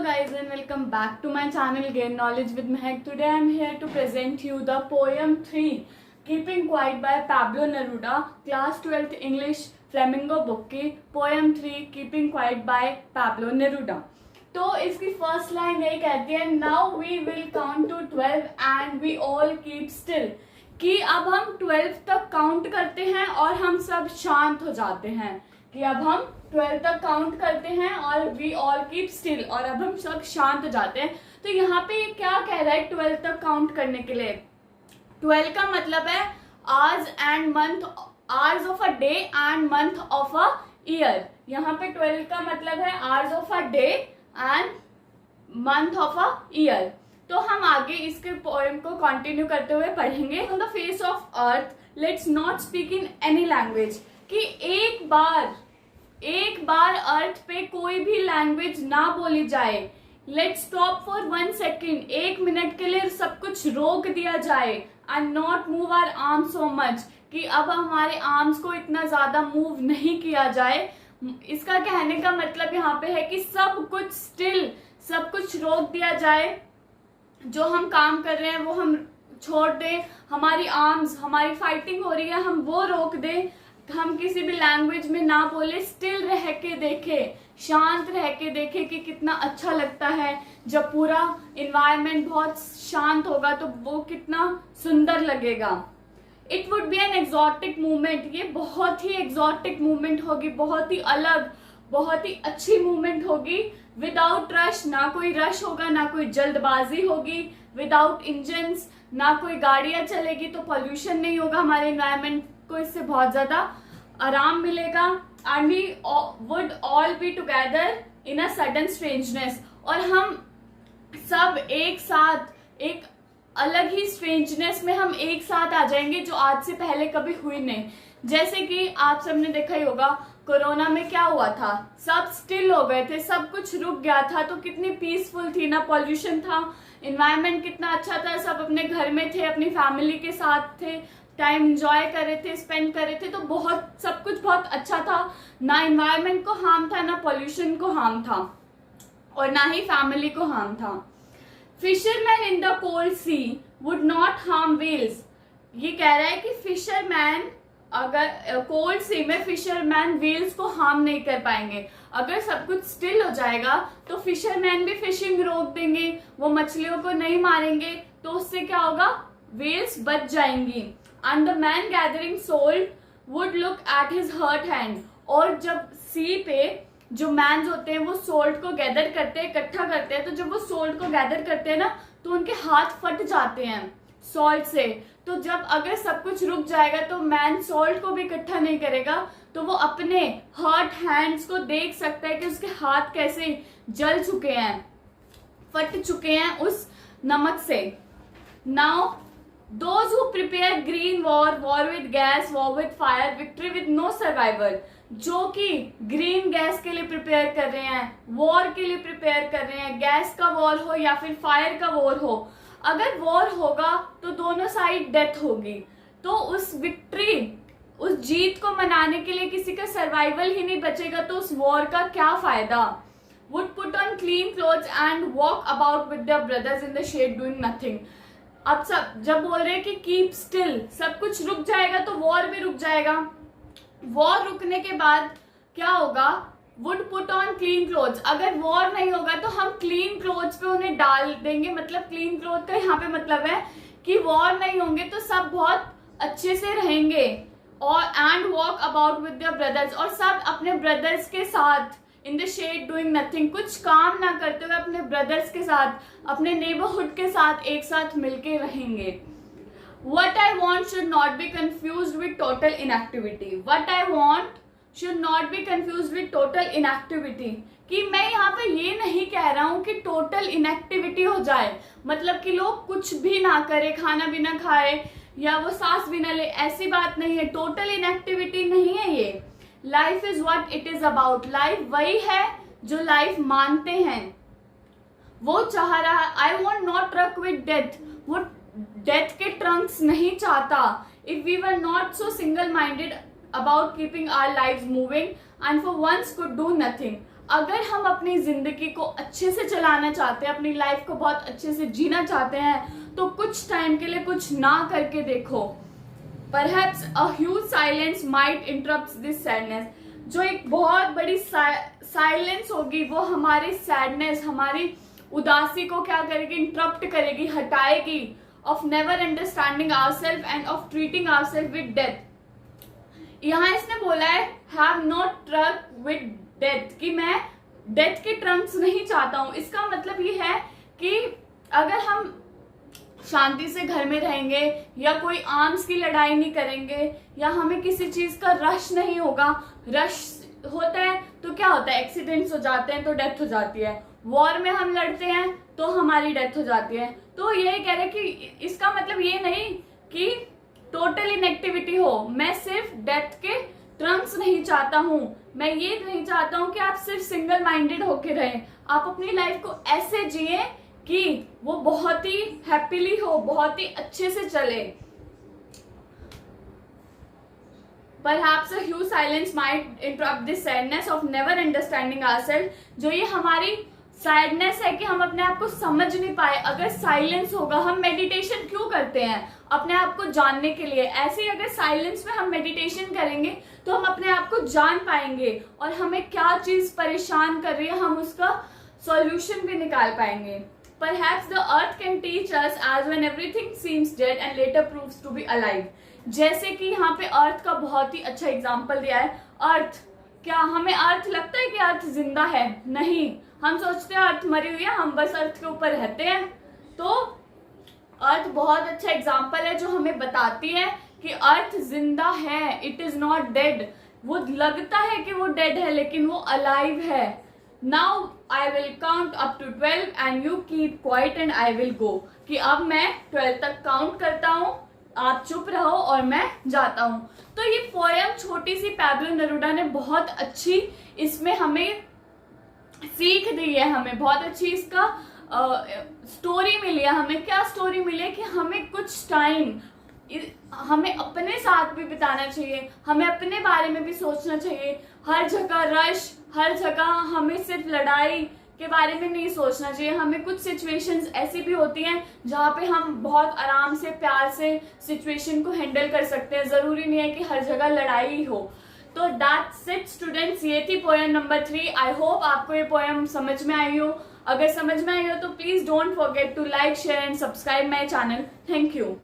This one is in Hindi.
guys and welcome back to my channel Gain Knowledge with Mehak. Today I am here to present you the poem 3 Keeping Quiet by Pablo Neruda, class 12th English Flamingo book की poem 3 Keeping Quiet by Pablo Neruda. तो इसकी फर्स्ट लाइन यही कहती है, now we will count to 12 and we all keep still, कि अब हम 12 तक काउंट करते हैं और हम सब शांत हो जाते हैं, कि अब हम 12 तक काउंट करते हैं और वी ऑल कीप स्टिल, और अब हम सब शांत हो जाते हैं. तो यहाँ पे क्या कह रहा है 12 तक काउंट करने के लिए? 12 का मतलब है hours and month, hours of a day and month of a year. यहाँ पे 12 का मतलब है hours of a day and month of a year. तो हम आगे इसके पोएम को कंटिन्यू करते हुए पढ़ेंगे. On the face of earth let's not speak in any language, कि एक बार अर्थ पे कोई भी लैंग्वेज ना बोली जाए. Let's stop for 1 second, 1 minute के लिए सब कुछ रोक दिया जाए. And not move our arms so much, कि अब हमारे आर्म्स को इतना ज्यादा मूव नहीं किया जाए. इसका कहने का मतलब यहाँ पे है कि सब कुछ स्टिल, सब कुछ रोक दिया जाए. जो हम काम कर रहे हैं वो हम छोड़ दें, हमारी आर्म्स, हमारी फाइटिंग हो रही है हम वो रोक दें. हम किसी भी लैंग्वेज में ना बोले, स्टिल रह के देखे, शांत रह के देखे कि कितना अच्छा लगता है. जब पूरा इन्वायरमेंट बहुत शांत होगा तो वो कितना सुंदर लगेगा. It would be an exotic movement, ये बहुत ही एग्जॉटिक मूवमेंट होगी, बहुत ही अलग, बहुत ही अच्छी मूवमेंट होगी. विदाउट रश, ना कोई रश होगा, ना कोई जल्दबाजी होगी. विदाउट इंजन्स, ना कोई गाड़ियां चलेगी, तो पॉल्यूशन नहीं होगा, हमारे इन्वायरमेंट को इससे बहुत ज्यादा आराम मिलेगा. And we would all be together in a sudden strangeness, और हम सब एक साथ एक अलग ही स्ट्रेंजनेस में हम एक साथ आ जाएंगे जो आज से पहले कभी हुई नहीं. जैसे कि आप सबने देखा ही होगा कोरोना में क्या हुआ था, सब स्टिल हो गए थे, सब कुछ रुक गया था. तो कितनी पीसफुल थी, ना पॉल्यूशन था, इन्वायरमेंट कितना अच्छा था, सब अपने घर में थे, अपनी फैमिली के साथ थे, टाइम एंजॉय कर रहे थे, स्पेंड कर रहे थे. तो बहुत सब कुछ बहुत अच्छा था, ना इन्वायरमेंट को हार्म था, ना पॉल्यूशन को हार्म था, और ना ही फैमिली को हार्म था. Fisherman in the cold sea would not harm whales, ये कह रहा है कि फिशरमैन, अगर कोल्ड सी में फिशरमैन व्हेल्स को हार्म नहीं कर पाएंगे. अगर सब कुछ स्टिल हो जाएगा तो फिशरमैन भी फिशिंग रोक देंगे, वो मछलियों को नहीं मारेंगे, तो उससे क्या होगा, व्हेल्स बच जाएंगी. And the man gathering salt would look at his hurt hand, और जब सी पे जो मैन्स होते हैं वो सोल्ट को गैदर करते हैं, इकट्ठा करते हैं, तो जब वो सोल्ट को गैदर करते हैं ना तो उनके हाथ फट जाते हैं सॉल्ट से. तो जब अगर सब कुछ रुक जाएगा तो मैन सॉल्ट को भी इकट्ठा नहीं करेगा, तो वो अपने हर्ट हैंड्स को देख सकता है कि उसके हाथ कैसे जल चुके हैं, फट चुके हैं उस नमक से. Now those who prepare green war with gas, war with fire, victory with no survivor, जो कि ग्रीन गैस के लिए प्रिपेयर कर रहे हैं, वॉर के लिए प्रिपेयर कर रहे हैं, गैस का वॉर हो या फिर फायर का वॉर हो. अगर वॉर होगा तो दोनों साइड डेथ होगी, तो उस विक्ट्री, उस जीत को मनाने के लिए किसी का सर्वाइवल ही नहीं बचेगा, तो उस वॉर का क्या फायदा. Would put on clean clothes and walk about with their brothers in the shade doing nothing. अब सब जब बोल रहे हैं कि कीप स्टिल, सब कुछ रुक जाएगा तो वॉर भी रुक जाएगा. वॉर रुकने के बाद क्या होगा, would put on clean clothes, अगर वॉर नहीं होगा तो हम क्लीन क्लोथ्स पे उन्हें डाल देंगे. मतलब क्लीन क्लोथ का यहाँ पे मतलब है कि वॉर नहीं होंगे तो सब बहुत अच्छे से रहेंगे. और and walk about with their brothers, और सब अपने ब्रदर्स के साथ in the shade doing nothing, कुछ काम ना करते हुए अपने ब्रदर्स के साथ, अपने नेबरहुड के साथ एक साथ मिलके रहेंगे. What I want should not be confused with total inactivity. What I want should not be confused with total inactivity. कि मैं यहाँ पे ये नहीं कह रहा हूँ कि टोटल इनएक्टिविटी हो जाए, मतलब कि लोग कुछ भी ना करे, खाना भी ना खाए या वो सांस भी ना ले, ऐसी बात नहीं है. टोटल इनएक्टिविटी नहीं है ये. Life is what it is about. Life वही है जो लाइफ मानते हैं. वो चाह रहा है, I want not truck with death, वो डेथ के ट्रंक्स नहीं चाहता. If we were not so single minded about keeping our lives moving and for once could do nothing. अगर हम अपनी जिंदगी को अच्छे से चलाना चाहते हैं, अपनी लाइफ को बहुत अच्छे से जीना चाहते हैं, तो कुछ टाइम के लिए कुछ ना करके देखो। Perhaps a huge silence might interrupt this sadness. जो एक बहुत बड़ी साइलेंस होगी वो हमारी सैडनेस, हमारी उदासी को क्या करेगी, इंटरप्ट करेगी, हटाएगी। Of never understanding ourselves and of treating ourselves with death. यहाँ इसने बोला है have not truck with death, कि मैं डेथ के ट्रंक्स नहीं चाहता हूं। इसका मतलब ये है कि अगर हम शांति से घर में रहेंगे या कोई आर्म्स की लड़ाई नहीं करेंगे या हमें किसी चीज का रश नहीं होगा, रश होता है तो क्या होता है, एक्सीडेंट्स हो जाते हैं तो डेथ हो जाती है, वॉर में हम लड़ते हैं तो हमारी डेथ हो जाती है। तो ये कह रहे कि इसका मतलब ये नहीं कि टोटल इनएक्टिविटी हो, मैं सिर्फ डेथ के ट्रंक्स नहीं चाहता हूं, मैं ये नहीं चाहता हूं कि आप सिर्फ सिंगल माइंडेड होके रहें, आप अपनी लाइफ को ऐसे जिए कि वो बहुत ही हैप्पीली हो, बहुत ही अच्छे से चले। Perhaps a huge silence might interrupt this sadness of never understanding ourselves. जो ये हमारी सैडनेस है कि हम अपने आप को समझ नहीं पाए, अगर साइलेंस होगा, हम मेडिटेशन क्यों करते हैं, अपने आप को जानने के लिए। ऐसे ही अगर साइलेंस में हम मेडिटेशन करेंगे तो हम अपने आप को जान पाएंगे और हमें क्या चीज परेशान कर रही है हम उसका सॉल्यूशन भी निकाल पाएंगे। Perhaps the earth can teach us as when everything seems dead and later proves to be alive. जैसे कि यहाँ पे अर्थ का बहुत ही अच्छा एग्जाम्पल दिया है। अर्थ, क्या हमें अर्थ लगता है कि अर्थ जिंदा है? नहीं, हम सोचते हैं अर्थ मरी हुई है, हम बस अर्थ के ऊपर रहते हैं। तो अर्थ बहुत अच्छा एग्जाम्पल है जो हमें बताती है कि अर्थ जिंदा है, इट इज नॉट डेड। वो लगता है कि वो डेड है लेकिन वो अलाइव है। Now I will count up to 12 and you keep quiet and I will go. कि अब मैं 12 तक काउंट करता हूँ, आप चुप रहो और मैं जाता हूँ। तो ये पोयम छोटी सी पैब्लो नेरूडा ने बहुत अच्छी इसमें हमें सीख दी है, हमें बहुत अच्छी इसका स्टोरी मिली है। हमें क्या स्टोरी मिली है कि हमें कुछ टाइम हमें अपने साथ भी बिताना चाहिए, हमें अपने बारे में भी सोचना चाहिए। हर जगह रश, हर जगह हमें सिर्फ लड़ाई के बारे में नहीं सोचना चाहिए। हमें कुछ सिचुएशंस ऐसी भी होती हैं जहाँ पे हम बहुत आराम से, प्यार से सिचुएशन को हैंडल कर सकते हैं। जरूरी नहीं है कि हर जगह लड़ाई ही हो। तो दैट्स इट स्टूडेंट्स, ये थी पोएम नंबर 3। आई होप आपको ये पोएम समझ में आई हो। अगर समझ में आई हो तो please don't forget to like, share and subscribe my channel. Thank you.